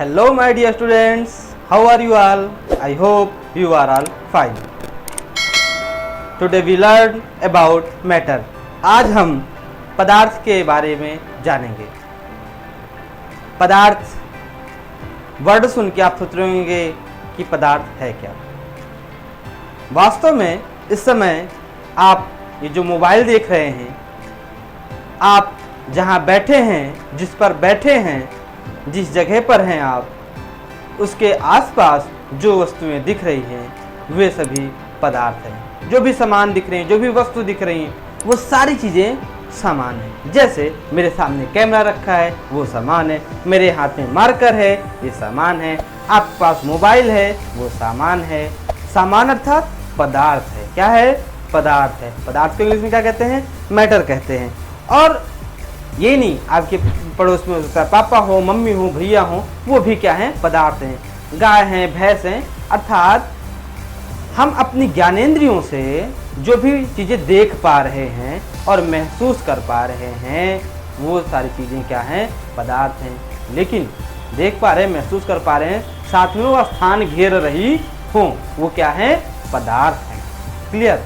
Hello my dear students, how are you all? I hope you are all fine. Today we learn about matter. आज हम पदार्थ के बारे में जानेंगे। पदार्थ वर्ड सुन के आप सोच रहे होंगे कि पदार्थ है क्या। वास्तव में इस समय आप ये जो मोबाइल देख रहे हैं, आप जहाँ बैठे हैं, जिस पर बैठे हैं, जिस जगह पर हैं आप, उसके आसपास जो वस्तुएं दिख रही हैं वे सभी पदार्थ हैं। जो भी सामान दिख रहे हैं, जो भी वस्तु दिख रही हैं, वो सारी चीज़ें सामान हैं। जैसे मेरे सामने कैमरा रखा है, वो सामान है। मेरे हाथ में मार्कर है, ये सामान है। आपके पास मोबाइल है, वो सामान है। सामान अर्थात पदार्थ है। क्या है? पदार्थ है। पदार्थ को इंग्लिश में क्या कहते हैं? मैटर कहते हैं। और ये नहीं, आपके पड़ोस में उसका पापा हो, मम्मी हो, भैया हो, वो भी क्या हैं? पदार्थ हैं। गाय हैं, भैंस हैं। अर्थात हम अपनी ज्ञानेंद्रियों से जो भी चीज़ें देख पा रहे हैं और महसूस कर पा रहे हैं, वो सारी चीज़ें क्या हैं? पदार्थ हैं। लेकिन देख पा रहे हैं, महसूस कर पा रहे हैं, साथ में वो स्थान घेर रही हों, वो क्या है? पदार्थ हैं। क्लियर?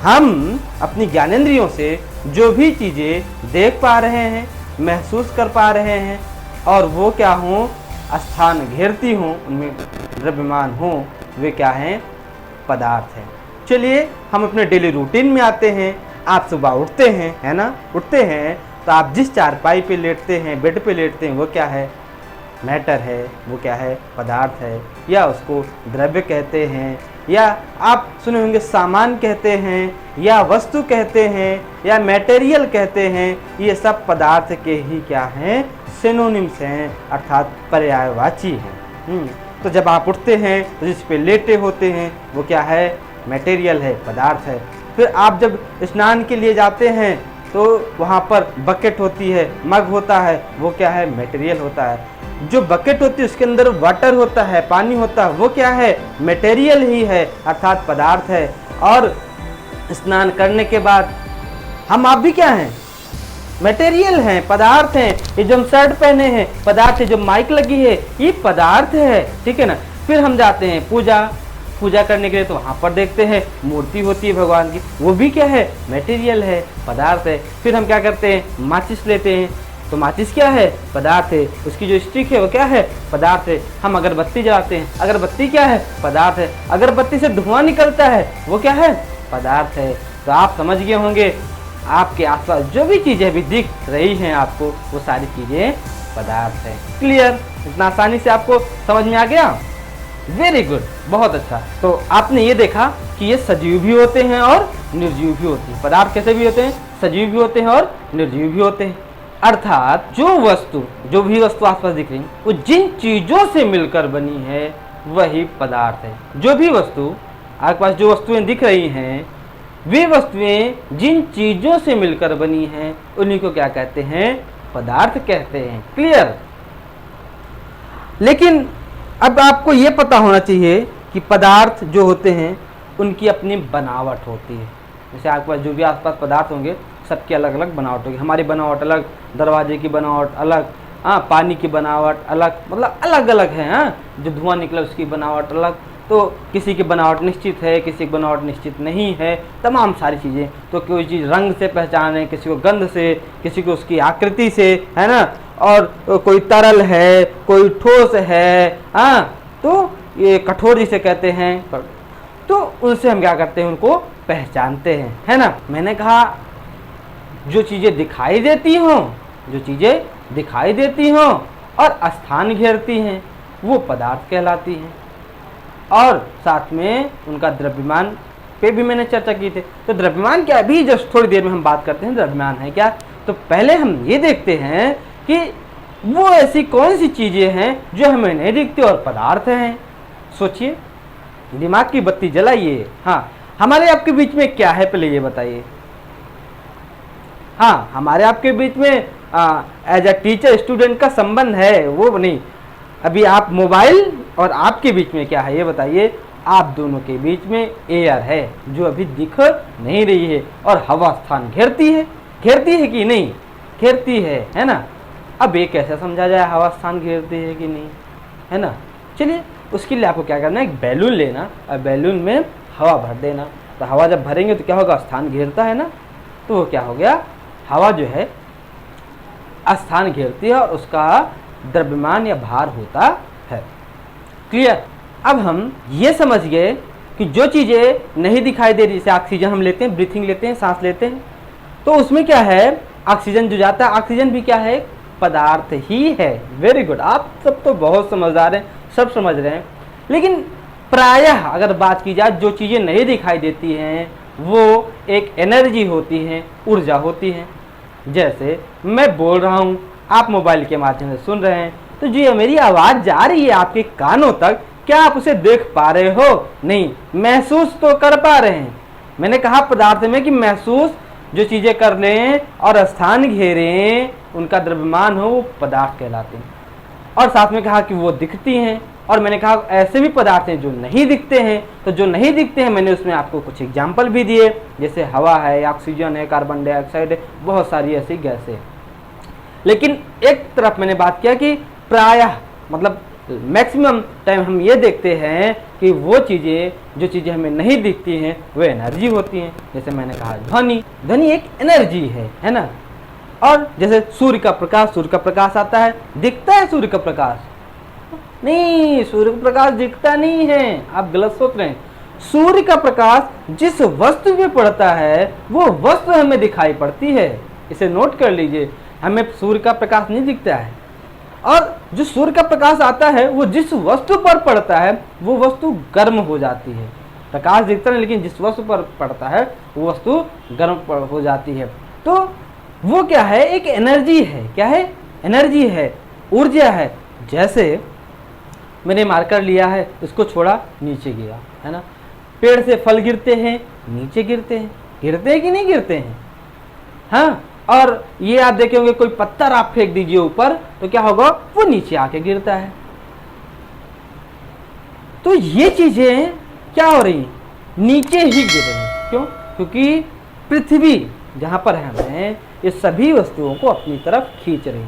हम अपनी ज्ञानेंद्रियों से जो भी चीज़ें देख पा रहे हैं, महसूस कर पा रहे हैं, और वो क्या हों? स्थान घेरती हों, उनमें द्रव्यमान हों, वे क्या हैं? पदार्थ हैं। चलिए हम अपने डेली रूटीन में आते हैं। आप सुबह उठते हैं, है ना? उठते हैं तो आप जिस चारपाई पे लेटते हैं, बेड पे लेटते हैं, वो क्या है? मैटर है। वो क्या है? पदार्थ है। या उसको द्रव्य कहते हैं, या आप सुने होंगे सामान कहते हैं, या वस्तु कहते हैं, या मटेरियल कहते हैं। ये सब पदार्थ के ही क्या हैं? सिनोनिम्स हैं, अर्थात पर्यायवाची हैं। तो जब आप उठते हैं तो जिस पे लेटे होते हैं वो क्या है? मटेरियल है, पदार्थ है। फिर आप जब स्नान के लिए जाते हैं तो वहाँ पर बकेट होती है, मग होता है, वो क्या है? मटेरियल होता है। जो बकेट होती है उसके अंदर वाटर होता है, पानी होता है, वो क्या है? मटेरियल ही है, अर्थात पदार्थ है। और स्नान करने के बाद हम आप भी क्या हैं? मटेरियल हैं, पदार्थ हैं। ये जो हम शर्ट पहने हैं पदार्थ है, जो माइक लगी है ये पदार्थ है, ठीक है ना? फिर हम जाते हैं पूजा करने के लिए, तो वहाँ पर देखते हैं मूर्ति होती है भगवान की, वो भी क्या है? मटेरियल है, पदार्थ है। फिर हम क्या करते हैं? माचिस लेते हैं, तो माचिस क्या है? पदार्थ है। उसकी जो स्टिक है वो क्या है? पदार्थ है। हम अगरबत्ती जलाते हैं, अगरबत्ती क्या है? पदार्थ है। अगरबत्ती से धुआं निकलता है, वो क्या है? पदार्थ है। तो आप समझ गए होंगे, आपके आसपास जो भी चीज़ें भी दिख रही हैं आपको, वो सारी चीज़ें पदार्थ हैं। क्लियर? इतना आसानी से आपको समझ में आ गया? वेरी गुड, बहुत अच्छा। तो आपने ये देखा कि ये सजीव भी होते हैं और निर्जीव भी होते हैं। पदार्थ कैसे भी होते हैं? सजीव भी होते हैं और निर्जीव भी होते हैं। अर्थात जो भी वस्तु आसपास दिख रही है, वो जिन चीज़ों से मिलकर बनी है वही पदार्थ है। जो भी वस्तु आपके पास, जो वस्तुएं दिख रही हैं, वे वस्तुएं जिन चीज़ों से मिलकर बनी हैं उन्हीं को क्या कहते हैं? पदार्थ कहते हैं। क्लियर? लेकिन अब आपको ये पता होना चाहिए कि पदार्थ जो होते हैं उनकी अपनी बनावट होती है। जैसे आपके पास जो भी आसपास पदार्थ होंगे सबकी अलग अलग बनावट होगी। हमारी बनावट अलग, दरवाजे की बनावट अलग, पानी की बनावट अलग, मतलब अलग अलग है। जो धुआं निकला उसकी बनावट अलग। तो किसी की बनावट निश्चित है, किसी की बनावट निश्चित नहीं है, तमाम सारी चीज़ें। तो कोई चीज़ रंग से पहचाने, किसी को गंध से, किसी को उसकी आकृति से, है ना? और कोई तरल है, कोई ठोस है, तो ये कठोर जिसे कहते हैं, तो उनसे हम क्या करते हैं? उनको पहचानते हैं, है ना? मैंने कहा जो चीज़ें दिखाई देती हों और स्थान घेरती हैं वो पदार्थ कहलाती हैं। और साथ में उनका द्रव्यमान पे भी मैंने चर्चा की थी। तो द्रव्यमान क्या? अभी जस्ट थोड़ी देर में हम बात करते हैं द्रव्यमान है क्या। तो पहले हम ये देखते हैं कि वो ऐसी कौन सी चीज़ें हैं जो हमें नहीं दिखती और पदार्थ हैं। सोचिए, दिमाग की बत्ती जलाइए। हाँ, हमारे आपके बीच में क्या है पहले ये बताइए। हाँ, हमारे आपके बीच में एज अ टीचर स्टूडेंट का संबंध है, वो नहीं। अभी आप मोबाइल और आपके बीच में क्या है ये बताइए। आप दोनों के बीच में एयर है जो अभी दिख नहीं रही है, और हवा स्थान घेरती है कि नहीं? घेरती है ना? अब ये कैसे समझा जाए हवा स्थान घेरती है कि नहीं? है ना। चलिए उसके लिए आपको क्या करना है, एक बैलून लेना और बैलून में हवा भर देना। तो हवा जब भरेंगे तो क्या होगा, स्थान घेरता है ना, तो वो क्या हो गया, हवा जो है स्थान घेरती है और उसका द्रव्यमान या भार होता है। क्लियर। अब हम ये समझ गए कि जो चीज़ें नहीं दिखाई दे रही, जैसे ऑक्सीजन हम लेते हैं, ब्रीथिंग लेते हैं, सांस लेते हैं, तो उसमें क्या है, ऑक्सीजन जो जाता है, ऑक्सीजन भी क्या है, पदार्थ ही है। वेरी गुड, आप सब तो बहुत समझदार हैं, सब समझ रहे हैं। लेकिन प्रायः अगर बात की जाए, जो चीज़ें नहीं दिखाई देती हैं वो एक एनर्जी होती हैं, ऊर्जा होती हैं। जैसे मैं बोल रहा हूँ, आप मोबाइल के माध्यम से सुन रहे हैं, तो जो मेरी आवाज़ जा रही है आपके कानों तक, क्या आप उसे देख पा रहे हो? नहीं, महसूस तो कर पा रहे हैं। मैंने कहा पदार्थ में कि महसूस जो चीज़ें कर लें और स्थान घेरें, उनका द्रव्यमान हो, वो पदार्थ कहलाते हैं। और साथ में कहा कि वो दिखती हैं, और मैंने कहा ऐसे भी पदार्थ हैं जो नहीं दिखते हैं। तो जो नहीं दिखते हैं मैंने उसमें आपको कुछ एग्जाम्पल भी दिए, जैसे हवा है, ऑक्सीजन है, कार्बन डाइऑक्साइड है, बहुत सारी ऐसी गैसें। लेकिन एक तरफ मैंने बात किया कि प्रायः मतलब मैक्सिमम टाइम हम ये देखते हैं कि वो चीज़ें, जो चीज़ें हमें नहीं दिखती हैं, वो एनर्जी होती हैं। जैसे मैंने कहा ध्वनि, ध्वनि एक एनर्जी है ना। और जैसे सूर्य का प्रकाश आता है, दिखता है सूर्य का प्रकाश? नहीं, सूर्य का प्रकाश दिखता नहीं है, आप गलत सोच रहे हैं। सूर्य का प्रकाश जिस वस्तु पे पड़ता है वो वस्तु हमें दिखाई पड़ती है, इसे नोट कर लीजिए। हमें सूर्य का प्रकाश नहीं दिखता है, और जो सूर्य का प्रकाश आता है वो जिस वस्तु पर पड़ता है वो वस्तु गर्म हो जाती है। प्रकाश दिखता है लेकिन जिस वस्तु पर पड़ता है वो वस्तु गर्म हो जाती है। तो वो क्या है, एक एनर्जी है। क्या है? एनर्जी है, ऊर्जा है। जैसे मैंने मार्कर लिया है, उसको छोड़ा, नीचे गिरा, है ना। पेड़ से फल गिरते हैं, नीचे गिरते हैं, गिरते हैं कि नहीं गिरते हैं? हाँ। और ये आप देखे होंगे, कोई पत्थर आप फेंक दीजिए ऊपर तो क्या होगा, वो नीचे आके गिरता है। तो ये चीजें क्या हो रही हैं, नीचे ही गिर रही हैं। क्यों? क्योंकि पृथ्वी जहां पर है हमें ये सभी वस्तुओं को अपनी तरफ खींच रही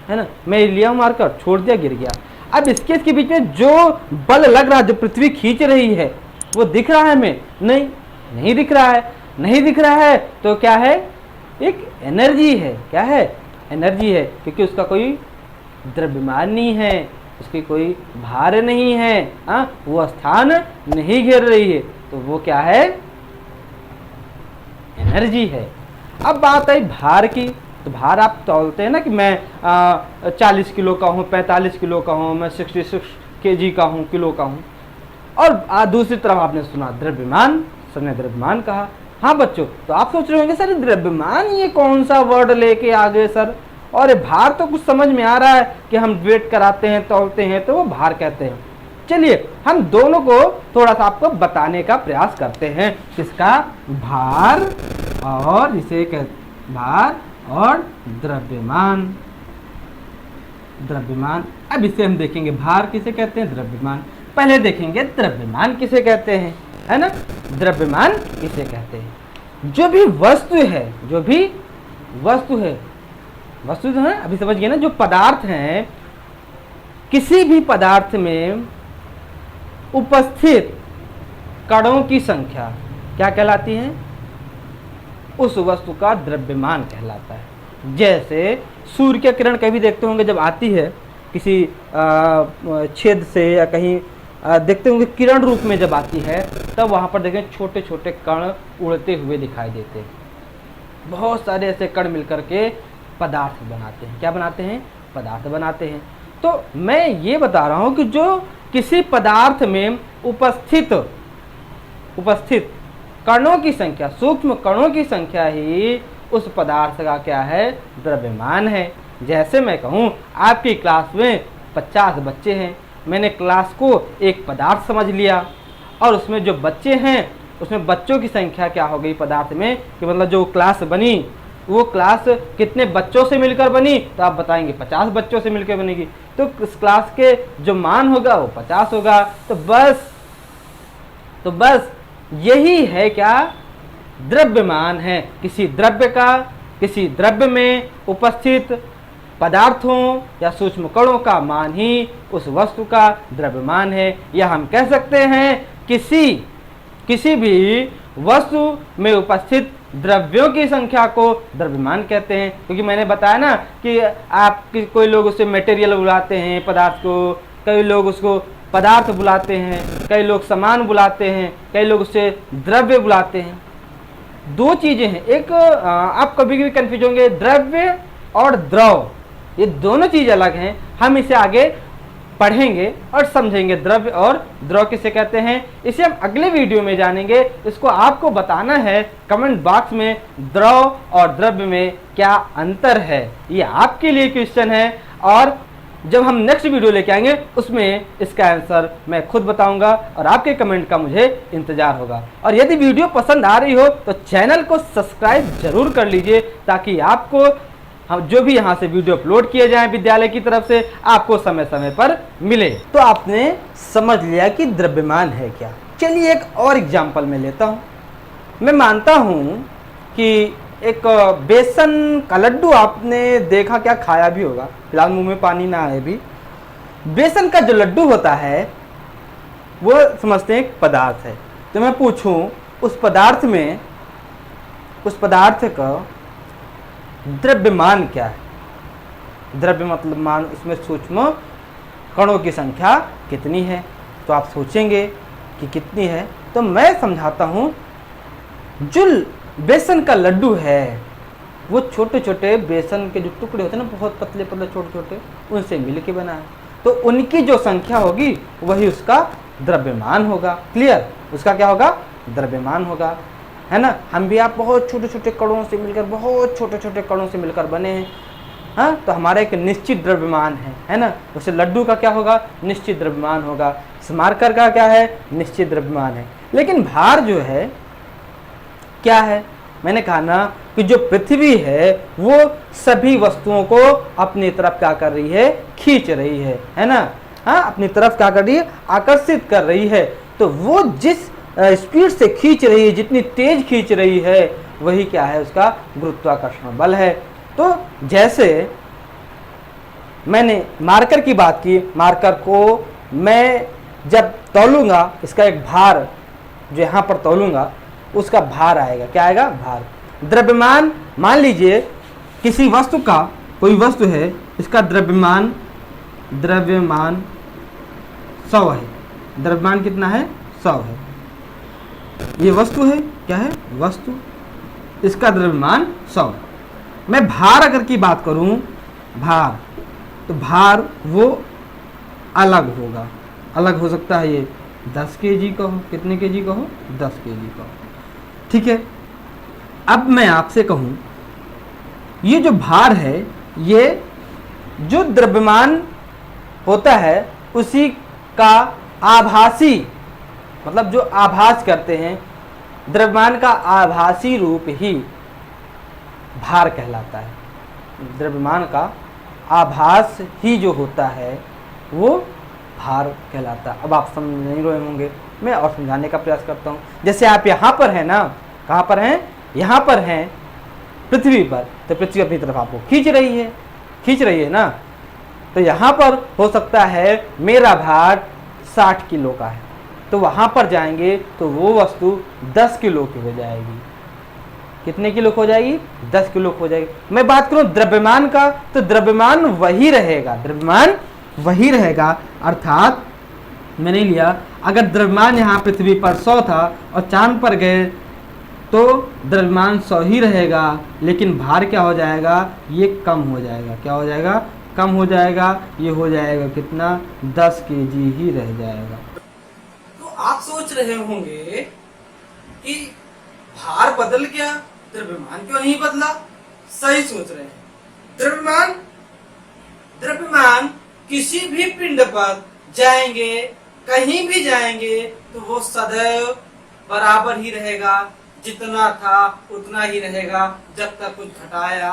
है ना। मैं लिया मार्कर, छोड़ दिया, गिर गया। अब इसके बीच में जो बल लग रहा है, जो पृथ्वी खींच रही है, वो दिख रहा है हमें? नहीं, नहीं दिख रहा है। नहीं दिख रहा है तो क्या है, एक एनर्जी है। क्या है? एनर्जी है, क्योंकि उसका कोई द्रव्यमान नहीं है, उसकी कोई भार नहीं है, वो स्थान नहीं घेर रही है, तो वो क्या है, एनर्जी है। अब बात आई भार की, तो भार आप तौलते हैं ना कि मैं 40 किलो का हूँ, 45 किलो का हूँ, मैं 66 kg का हूँ, किलो का हूँ। और दूसरी तरफ आपने सुना द्रव्यमान, सबने द्रव्यमान कहा। हाँ बच्चों, तो आप सोच रहे होंगे सर द्रव्यमान ये कौन सा वर्ड लेके आ गए सर, और भार तो कुछ समझ में आ रहा है कि हम वेट कराते हैं, तौलते हैं, तो वो भार कहते हैं। चलिए हम दोनों को थोड़ा सा आपको बताने का प्रयास करते हैं, किसका, भार और इसे भार और द्रव्यमान। द्रव्यमान, अब इसे हम देखेंगे भार किसे कहते हैं, द्रव्यमान। पहले देखेंगे द्रव्यमान किसे कहते हैं, है ना। द्रव्यमान किसे कहते हैं, जो भी वस्तु है, जो भी वस्तु है, वस्तु जो है अभी समझ गए ना, जो पदार्थ हैं, किसी भी पदार्थ में उपस्थित कणों की संख्या क्या कहलाती है, उस वस्तु का द्रव्यमान कहलाता है। जैसे सूर्य की किरण कभी देखते होंगे, जब आती है किसी छेद से या कहीं देखते होंगे, किरण रूप में जब आती है, तब वहाँ पर देखें छोटे छोटे कण उड़ते हुए दिखाई देते हैं। बहुत सारे ऐसे कण मिलकर के पदार्थ बनाते हैं। क्या बनाते हैं, पदार्थ बनाते हैं। तो मैं ये बता रहा हूँ कि जो किसी पदार्थ में उपस्थित कणों की संख्या, सूक्ष्म कणों की संख्या ही उस पदार्थ का क्या है, द्रव्यमान है। जैसे मैं कहूँ आपकी क्लास में 50 बच्चे हैं, मैंने क्लास को एक पदार्थ समझ लिया, और उसमें जो बच्चे हैं उसमें बच्चों की संख्या क्या हो गई पदार्थ में, कि मतलब जो क्लास बनी वो क्लास कितने बच्चों से मिलकर बनी, तो आप बताएंगे 50 बच्चों से मिलकर बनेगी, तो इस क्लास के जो मान होगा वो 50 होगा। तो बस यही है क्या, द्रव्यमान है। किसी द्रव्य का, किसी द्रव्य में उपस्थित पदार्थों या सूक्ष्म कणों का मान ही उस वस्तु का द्रव्यमान है, या हम कह सकते हैं किसी भी वस्तु में उपस्थित द्रव्यों की संख्या को द्रव्यमान कहते हैं। क्योंकि मैंने बताया ना कि आप कोई लोग उसे मटेरियल बुलाते हैं पदार्थ को, कई लोग उसको पदार्थ बुलाते हैं, कई लोग सामान बुलाते हैं, कई लोग उसे द्रव्य बुलाते हैं। दो चीजें हैं, एक आप कभी कभी कंफ्यूज होंगे, द्रव्य और द्रव, ये दोनों चीज अलग हैं। हम इसे आगे पढ़ेंगे और समझेंगे, द्रव्य और द्रव किसे कहते हैं, इसे हम अगले वीडियो में जानेंगे। इसको आपको बताना है कमेंट बॉक्स में, द्रव और द्रव्य में क्या अंतर है। ये आपके लिए क्वेश्चन है, और जब हम नेक्स्ट वीडियो लेके आएंगे उसमें इसका आंसर मैं खुद बताऊंगा, और आपके कमेंट का मुझे इंतजार होगा। और यदि वीडियो पसंद आ रही हो तो चैनल को सब्सक्राइब जरूर कर लीजिए, ताकि आपको हम जो भी यहाँ से वीडियो अपलोड किए जाएं विद्यालय की तरफ से, आपको समय समय पर मिले। तो आपने समझ लिया कि द्रव्यमान है क्या। चलिए एक और एग्जाम्पल में लेता हूँ। मैं मानता हूँ कि एक बेसन का लड्डू आपने देखा, क्या खाया भी होगा, फिलहाल मुंह में पानी ना आए भी। बेसन का जो लड्डू होता है वो समझते हैं एक पदार्थ है। तो मैं पूछूं उस पदार्थ का द्रव्यमान क्या है। द्रव्य मतलब मान, उसमें सूक्ष्म कणों की संख्या कितनी है। तो आप सोचेंगे कि कितनी है, तो मैं समझाता हूँ। जो बेसन का लड्डू है वो छोटे छोटे बेसन के जो टुकड़े होते हैं ना, बहुत पतले पतले छोटे छोटे, उनसे मिलके बना है। तो उनकी जो संख्या होगी वही उसका द्रव्यमान होगा। क्लियर, उसका क्या होगा, द्रव्यमान होगा, है ना। हम भी आप बहुत छोटे छोटे कणों से मिलकर, बहुत छोटे छोटे कणों से मिलकर बने हैं, हाँ। तो हमारा एक निश्चित द्रव्यमान है ना। वैसे लड्डू का क्या होगा, निश्चित द्रव्यमान होगा। स्मारकर का क्या है, निश्चित द्रव्यमान है। लेकिन भार जो है क्या है, मैंने कहा ना कि जो पृथ्वी है वो सभी वस्तुओं को अपनी तरफ क्या कर रही है, खींच रही है ना, हाँ, अपनी तरफ क्या कर रही है, आकर्षित कर रही है। तो वो जिस स्पीड से खींच रही है, जितनी तेज खींच रही है, वही क्या है, उसका गुरुत्वाकर्षण बल है। तो जैसे मैंने मार्कर की बात की, मार्कर को मैं जब तौलूंगा, इसका एक भार जो यहाँ पर तौलूंगा उसका भार आएगा, क्या आएगा, भार। द्रव्यमान, मान लीजिए किसी वस्तु का, कोई वस्तु है, इसका द्रव्यमान 100 है। द्रव्यमान कितना है, 100 है। ये वस्तु है, क्या है, वस्तु, इसका द्रव्यमान 100 है। मैं भार अगर की बात करूं, भार, तो भार वो अलग होगा, अलग हो सकता है। ये 10 kg का हो, कितने kg का हो, 10 kg का हो, ठीक है। अब मैं आपसे कहूं, ये जो भार है, ये जो द्रव्यमान होता है उसी का आभासी, मतलब जो आभास करते हैं, द्रव्यमान का आभासी रूप ही भार कहलाता है। द्रव्यमान का आभास ही जो होता है वो भार कहलाता है। अब आप समझ नहीं रहे होंगे, मैं और समझाने का प्रयास करता हूँ। जैसे आप यहाँ पर हैं ना, कहाँ पर हैं, यहाँ पर हैं पृथ्वी पर, तो पृथ्वी अपनी तरफ आपको खींच रही है ना। तो यहाँ पर हो सकता है मेरा भार 60 किलो का है, तो वहाँ पर जाएंगे तो वो वस्तु 10 किलो की हो जाएगी। कितने किलो हो जाएगी, 10 किलो हो जाएगी। मैं बात करूँ द्रव्यमान का, तो द्रव्यमान वही रहेगा, द्रव्यमान वही रहेगा। अर्थात मैंने लिया, अगर द्रव्यमान यहाँ पृथ्वी पर 100 था और चांद पर गए तो द्रव्यमान 100 ही रहेगा, लेकिन भार क्या हो जाएगा, ये कम हो जाएगा। क्या हो जाएगा, कम हो जाएगा। ये हो जाएगा कितना, 10 kg ही रह जाएगा। तो आप सोच रहे होंगे कि भार बदल गया, द्रव्यमान क्यों नहीं बदला। सही सोच रहे हैं। द्रव्यमान किसी भी पिंड पर जाएंगे, कहीं भी जाएंगे, तो वो सदैव बराबर ही रहेगा, जितना था उतना ही रहेगा, जब तक कुछ घटाया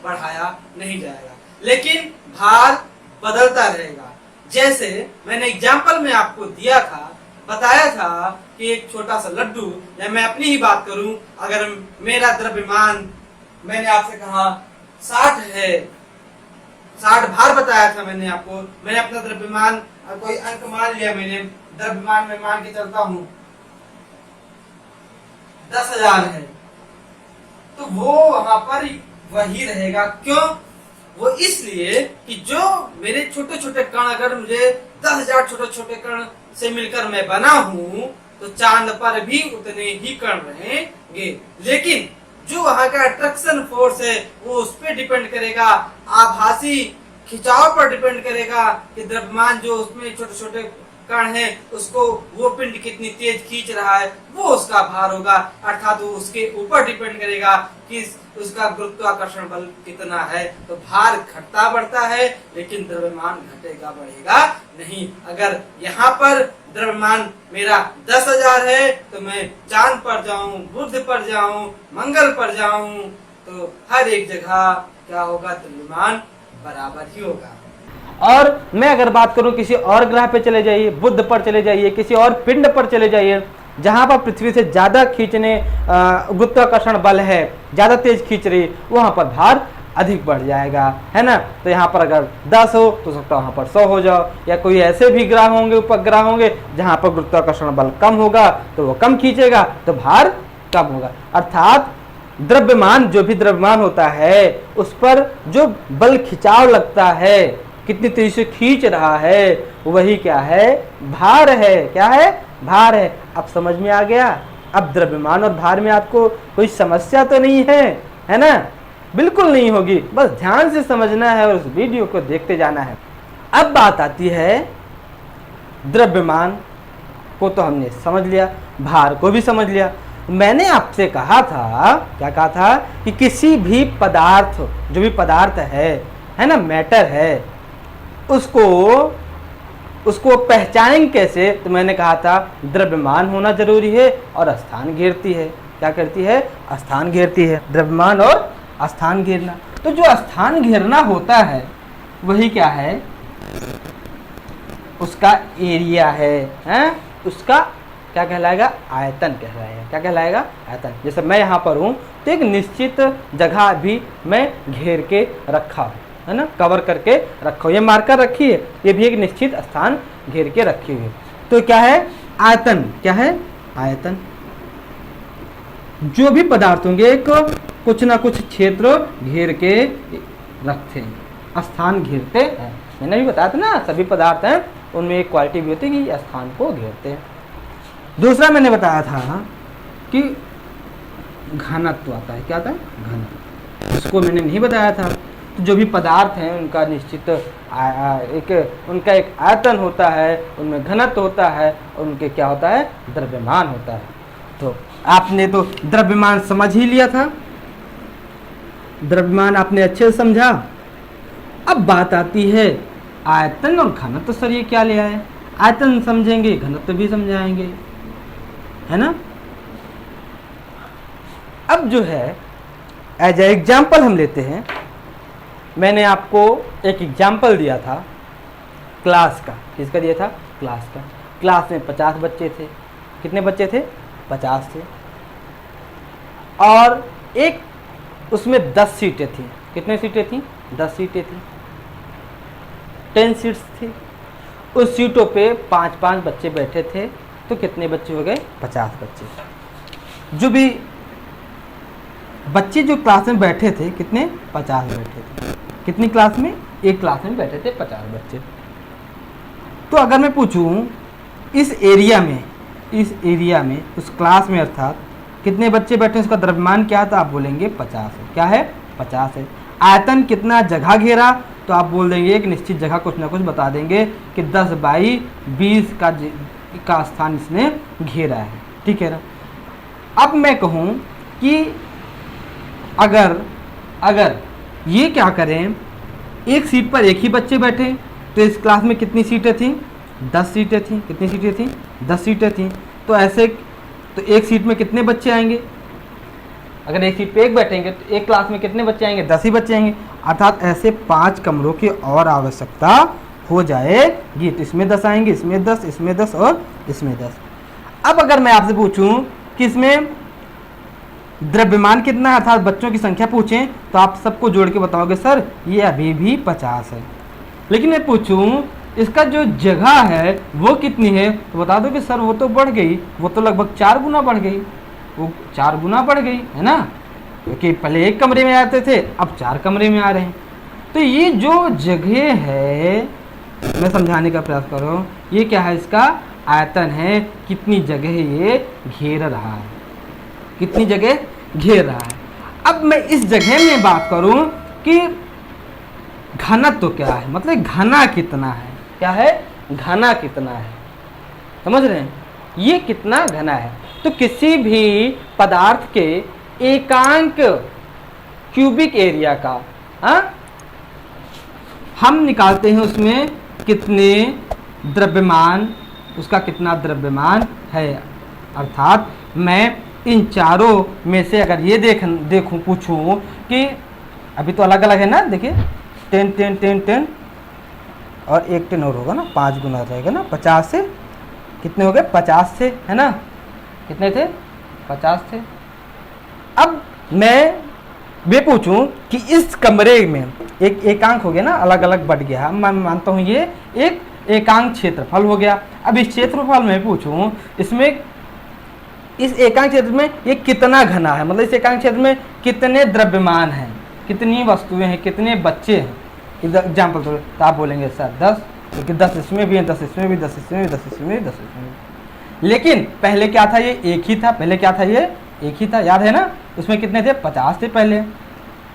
बढ़ाया नहीं जाएगा। लेकिन भार बदलता रहेगा। जैसे मैंने एग्जाम्पल में आपको दिया था, बताया था कि एक छोटा सा लड्डू, या मैं अपनी ही बात करूं, अगर मेरा द्रव्यमान, मैंने आपसे कहा 60 है, 60 भार बताया था मैंने आपको। मैंने अपना द्रव्यमान कोई अंक मान लिया, मैंने द्रव्यमान में मान के चलता हूं 10,000 है, तो वो वहां पर वही रहेगा। क्यों? वो इसलिए कि जो मेरे छोटे छोटे कण, अगर मुझे 10,000 छोटे छोटे कण से मिलकर मैं बना हूं, तो चांद पर भी उतने ही कण रहेंगे। लेकिन जो वहां का अट्रैक्शन फोर्स है वो उस पर डिपेंड करेगा, आभासी खिंचाव पर डिपेंड करेगा कि द्रव्यमान जो उसमें छोटे छोटे कण है उसको वो पिंड कितनी तेज खींच रहा है, वो उसका भार होगा। अर्थात वो उसके ऊपर डिपेंड करेगा कि उसका गुरुत्वाकर्षण बल कितना है। तो भार घटता बढ़ता है लेकिन द्रव्यमान घटेगा बढ़ेगा नहीं। अगर यहाँ पर द्रव्यमान मेरा 10,000 है तो मैं चांद पर जाऊं, बुध पर जाऊं, मंगल पर जाऊं, तो हर एक जगह क्या होगा, द्रव्यमान बराबर ही होगा। और मैं अगर बात करूं किसी और ग्रह पे चले जाइए, बुध पर चले जाइए, किसी और पिंड पर चले जाइए जहां पर पृथ्वी से ज्यादा खींचने गुरुत्वाकर्षण बल है, ज्यादा तेज खींच रही, वहां पर भार अधिक बढ़ जाएगा, है ना। तो यहाँ पर अगर 10 हो तो सकता है वहां पर 100 हो जाओ। या कोई ऐसे भी ग्रह होंगे, उपग्रह होंगे जहां पर गुरुत्वाकर्षण बल कम होगा तो वो कम खींचेगा, तो भार कम होगा। अर्थात द्रव्यमान, जो भी द्रव्यमान होता है उस पर जो बल खिंचाव लगता है, कितनी तेजी से खींच रहा है, वही क्या है, भार है। क्या है? भार है। अब समझ में आ गया? अब द्रव्यमान और भार में आपको कोई समस्या तो नहीं है ना? बिल्कुल नहीं होगी, बस ध्यान से समझना है और उस वीडियो को देखते जाना है। अब बात आती है द्रव्यमान को तो हमने समझ लिया, भार को भी समझ लिया। मैंने आपसे कहा था, क्या कहा था, कि किसी भी पदार्थ, जो भी पदार्थ है ना, मैटर है, उसको पहचानेंगे कैसे? तो मैंने कहा था द्रव्यमान होना जरूरी है और स्थान घेरती है। क्या करती है? स्थान घेरती है। द्रव्यमान और स्थान घेरना। तो जो स्थान घेरना होता है वही क्या है, उसका एरिया है, उसका क्या कहलाएगा, आयतन कहलाएगा। क्या कहलाएगा? आयतन। जैसे मैं यहाँ पर हूँ तो एक निश्चित जगह भी मैं घेर के रखा हूँ, है ना, कवर करके रखो, ये मार्कर रखी है, ये भी एक निश्चित स्थान घेर के रखी हुई है। तो क्या है? आयतन। क्या है? आयतन। जो भी पदार्थ होंगे एक कुछ ना कुछ क्षेत्र घेर के रखते हैं, स्थान घेरते हैं। मैंने भी बताया था ना, सभी पदार्थ हैं उनमें एक क्वालिटी भी होती है कि स्थान को घेरते हैं। दूसरा मैंने बताया था कि घनत्व आता है। क्या आता है? घनत्व। इसको मैंने नहीं बताया था। तो जो भी पदार्थ हैं उनका निश्चित उनका एक आयतन होता है, उनमें घनत्व होता है, उनके क्या होता है, द्रव्यमान होता है। तो आपने तो द्रव्यमान समझ ही लिया था, द्रव्यमान आपने अच्छे से समझा। अब बात आती है आयतन और घनत्व। सर ये क्या लिया है? आयतन समझेंगे, घनत्व भी समझाएंगे, है ना। अब जो है एज ए एग्जाम्पल हम लेते हैं। मैंने आपको एक एग्जाम्पल दिया था क्लास का। किसका दिया था? क्लास का। क्लास में 50 बच्चे थे। कितने बच्चे थे? 50 थे। और एक उसमें 10 सीटें थी। कितने सीटें थी? 10 सीटें थी। 10 सीट्स थी। उस सीटों पे 5-5 बच्चे बैठे थे, तो कितने बच्चे हो गए? 50 बच्चे। जो भी बच्चे जो क्लास में बैठे थे, कितने? 50 बैठे थे। कितनी क्लास में? एक क्लास में बैठे थे 50 बच्चे। तो अगर मैं पूछूं इस एरिया में उस क्लास में अर्थात कितने बच्चे बैठे, उसका द्रव्यमान क्या था? आप बोलेंगे 50 है। क्या है? 50 है। आयतन कितना जगह घेरा? तो आप बोल देंगे एक निश्चित जगह, कुछ ना कुछ बता देंगे कि 10 बाई 20 का स्थान इसने घेरा है। ठीक है ना। अब मैं कहूँ कि अगर ये क्या करें, एक सीट पर एक ही बच्चे बैठे, तो इस क्लास में कितनी सीटें थी? 10 सीटें थी। कितनी सीटें थी? 10 सीटें थी। तो ऐसे तो एक सीट में कितने बच्चे आएंगे? अगर एक सीट पे एक बैठेंगे तो एक क्लास में कितने बच्चे आएंगे? 10 ही बच्चे आएंगे। अर्थात ऐसे 5 कमरों की और आवश्यकता हो जाएगी। तो इसमें 10 आएंगे, इसमें 10, इसमें 10 और इसमें 10। अब अगर मैं आपसे पूछूं कि इसमें द्रव्यमान कितना है अर्थात बच्चों की संख्या पूछें तो आप सबको जोड़ के बताओगे सर ये अभी भी 50 है। लेकिन मैं पूछूं इसका जो जगह है वो कितनी है तो बता दो कि सर वो तो बढ़ गई, वो तो लगभग 4 गुना बढ़ गई, वो 4 गुना बढ़ गई है ना, क्योंकि पहले एक कमरे में आते थे अब 4 कमरे में आ रहे हैं। तो ये जो जगह है मैं समझाने का प्रयास कर रहा हूँ, ये क्या है, इसका आयतन है, कितनी जगह ये घेर रहा है, कितनी जगह घेर रहा है। अब मैं इस जगह में बात करूं कि घनत्व तो क्या है, मतलब घना कितना है, क्या है, घना कितना है, समझ रहे हैं, ये कितना घना है। तो किसी भी पदार्थ के एकांक क्यूबिक एरिया का हम निकालते हैं उसमें कितने द्रव्यमान, उसका कितना द्रव्यमान है। अर्थात मैं इन चारों में से अगर ये देखूं पूछूं कि अभी तो अलग अलग है ना, देखिए 10 10 10 10 और एक 10 और होगा ना, 5 गुना रहेगा ना, 50 से कितने हो गए, 50 से, है ना, कितने थे, 50 थे। अब मैं वे पूछूं कि इस कमरे में एक एकांक हो गया ना, अलग अलग बढ़ गया, मैं मानता हूं ये एक एकांक क्षेत्रफल हो गया। अब इस क्षेत्रफल में पूछूं इसमें इस एकांक क्षेत्र में ये कितना घना है, मतलब इस एकांक क्षेत्र में कितने द्रव्यमान हैं, कितनी वस्तुएं हैं, कितने बच्चे हैं। एग्जाम्पल तो आप बोलेंगे सर 10, लेकिन 10 इसमें भी है, 10 इसमें भी, 10 इसमें भी, 10 इसमें भी, 10 इसमें भी। लेकिन पहले क्या था, ये एक ही था, पहले क्या था, ये एक ही था, याद है ना, उसमें कितने थे, 50 थे पहले,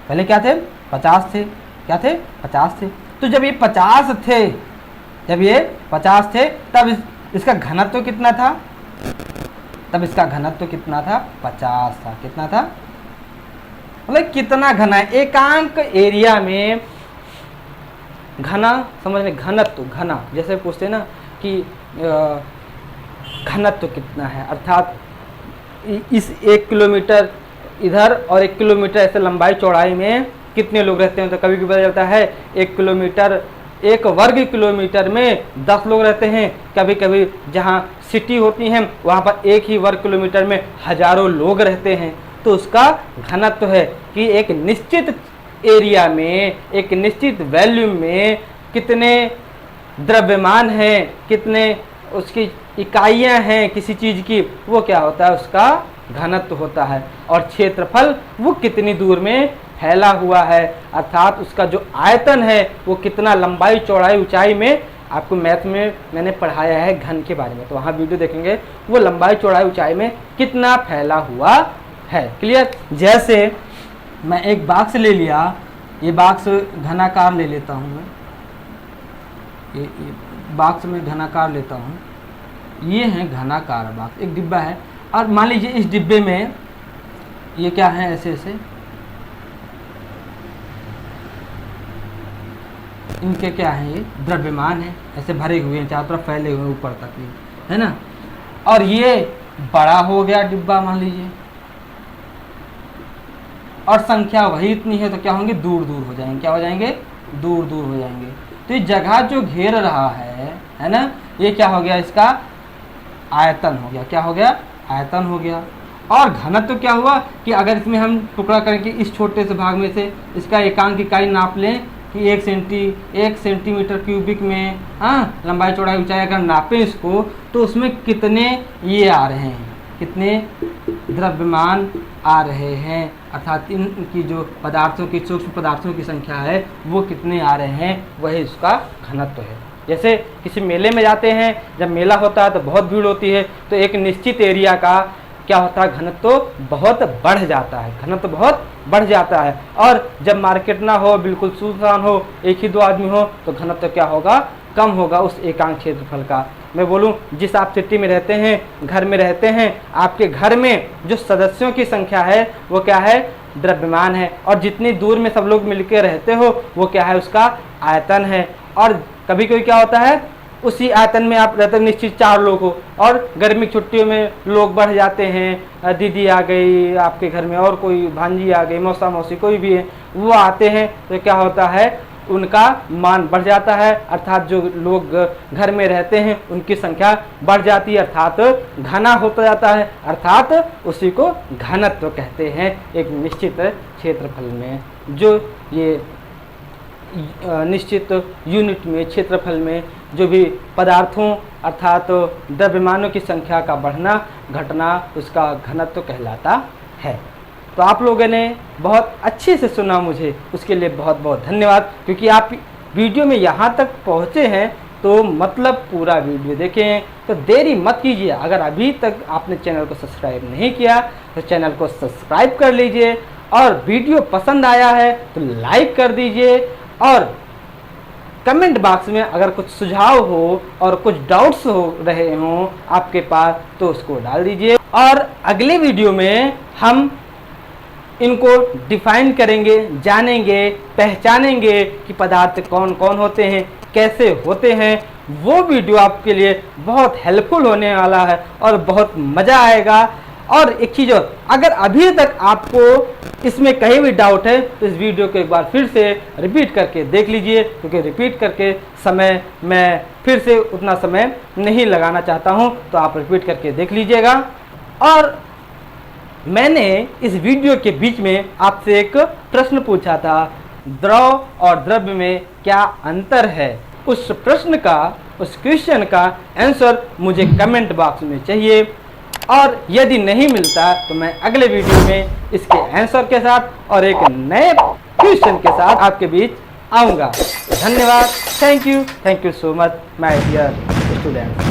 पहले क्या थे, 50 थे, क्या थे, 50 थे। तो जब ये 50 थे, जब ये 50 थे तब इसका घनत्व कितना था, तब इसका घनत्व कितना था, 50 था, कितना था, मतलब कितना घना है, एकांक एरिया में घना, समझ रहे, घनत्व, घना, जैसे पूछते हैं ना कि घनत्व कितना है, अर्थात इस 1 किलोमीटर इधर और 1 किलोमीटर ऐसे लंबाई चौड़ाई में कितने लोग रहते हैं। तो कभी कभी पता चलता है 1 किलोमीटर, 1 वर्ग किलोमीटर में 10 लोग रहते हैं, कभी कभी जहाँ सिटी होती हैं वहाँ पर 1 ही वर्ग किलोमीटर में हजारों लोग रहते हैं। तो उसका घनत्व है कि एक निश्चित एरिया में, एक निश्चित वैल्यूम में कितने द्रव्यमान हैं, कितने उसकी इकाइयां हैं किसी चीज़ की, वो क्या होता है, उसका घनत्व होता है। और क्षेत्रफल वो कितनी दूर में फैला हुआ है, अर्थात उसका जो आयतन है वो कितना लंबाई चौड़ाई ऊंचाई में, आपको मैथ में मैंने पढ़ाया है घन के बारे में, तो वहाँ वीडियो देखेंगे, वो लंबाई चौड़ाई ऊंचाई में कितना फैला हुआ है। क्लियर। जैसे मैं एक बॉक्स ले लिया, ये बॉक्स घनाकार ले लेता हूँ मैं, ये बॉक्स में घनाकार लेता हूँ, ये है घनाकार बॉक्स, एक डिब्बा है, और मान लीजिए इस डिब्बे में ये क्या है, ऐसे ऐसे इनके क्या है, ये द्रव्यमान है, ऐसे भरे हुए हैं, चारों तरफ फैले हुए ऊपर तक, ये है ना। और ये बड़ा हो गया डिब्बा मान लीजिए, और संख्या वही इतनी है, तो क्या होंगे, दूर दूर हो जाएंगे, क्या हो जाएंगे, दूर दूर हो जाएंगे। तो ये जगह जो घेर रहा है ना, ये क्या हो गया, इसका आयतन हो गया, क्या हो गया, आयतन हो गया। और घनत्व क्या हुआ कि अगर इसमें हम टुकड़ा करके इस छोटे से भाग में से इसका एकांक इकाई नाप लें कि 1 सेंटीमीटर क्यूबिक में लंबाई चौड़ाई ऊंचाई अगर नापें इसको, तो उसमें कितने ये आ रहे हैं, कितने द्रव्यमान आ रहे हैं, अर्थात इनकी जो पदार्थों की, सूक्ष्म पदार्थों की संख्या है वो कितने आ रहे हैं, वही उसका घनत्व है। जैसे किसी मेले में जाते हैं, जब मेला होता है तो बहुत भीड़ होती है, तो एक निश्चित एरिया का क्या होता है, घनत्व बहुत बढ़ जाता है, घनत्व बहुत बढ़ जाता है। और जब मार्केट ना हो, बिल्कुल सुनसान हो, एक ही 2 आदमी हो, तो घनत्व क्या होगा, कम होगा उस एकांक क्षेत्रफल का। मैं बोलूं जिस आप सिटी में रहते हैं, घर में रहते हैं, आपके घर में जो सदस्यों की संख्या है वो क्या है, द्रव्यमान है, और जितनी दूर में सब लोग मिलकर रहते हो वो क्या है, उसका आयतन है। और कभी कभी क्या होता है, उसी आयतन में आप रहते निश्चित 4 लोग हो, और गर्मी की छुट्टियों में लोग बढ़ जाते हैं, दीदी आ गई आपके घर में, और कोई भांजी आ गई, मौसा मौसी कोई भी है, वो आते हैं, तो क्या होता है, उनका मान बढ़ जाता है, अर्थात जो लोग घर में रहते हैं उनकी संख्या बढ़ जाती है, अर्थात घना होता जाता है, अर्थात उसी को घनत्व कहते हैं। एक निश्चित क्षेत्रफल में जो ये निश्चित यूनिट में क्षेत्रफल में जो भी पदार्थों अर्थात द्रव्यमानों की संख्या का बढ़ना घटना उसका घनत्व कहलाता है। तो आप लोगों ने बहुत अच्छे से सुना मुझे, उसके लिए बहुत बहुत धन्यवाद। क्योंकि आप वीडियो में यहाँ तक पहुँचे हैं तो मतलब पूरा वीडियो देखें, तो देरी मत कीजिए। अगर अभी तक आपने चैनल को सब्सक्राइब नहीं किया तो चैनल को सब्सक्राइब कर लीजिए, और वीडियो पसंद आया है तो लाइक कर दीजिए, और कमेंट बॉक्स में अगर कुछ सुझाव हो और कुछ डाउट्स हो रहे हों आपके पास तो उसको डाल दीजिए। और अगले वीडियो में हम इनको डिफाइन करेंगे, जानेंगे, पहचानेंगे कि पदार्थ कौन कौन होते हैं, कैसे होते हैं। वो वीडियो आपके लिए बहुत हेल्पफुल होने वाला है और बहुत मज़ा आएगा। और एक चीज़ और, अगर अभी तक आपको इसमें कहीं भी डाउट है तो इस वीडियो को एक बार फिर से रिपीट करके देख लीजिए, क्योंकि रिपीट करके समय मैं फिर से उतना समय नहीं लगाना चाहता हूं, तो आप रिपीट करके देख लीजिएगा। और मैंने इस वीडियो के बीच में आपसे एक प्रश्न पूछा था, द्रव और द्रव्य में क्या अंतर है। उस प्रश्न का, उस क्वेश्चन का आंसर मुझे कमेंट बॉक्स में चाहिए, और यदि नहीं मिलता तो मैं अगले वीडियो में इसके आंसर के साथ और एक नए क्वेश्चन के साथ आपके बीच आऊँगा। धन्यवाद, thank you so much my dear students.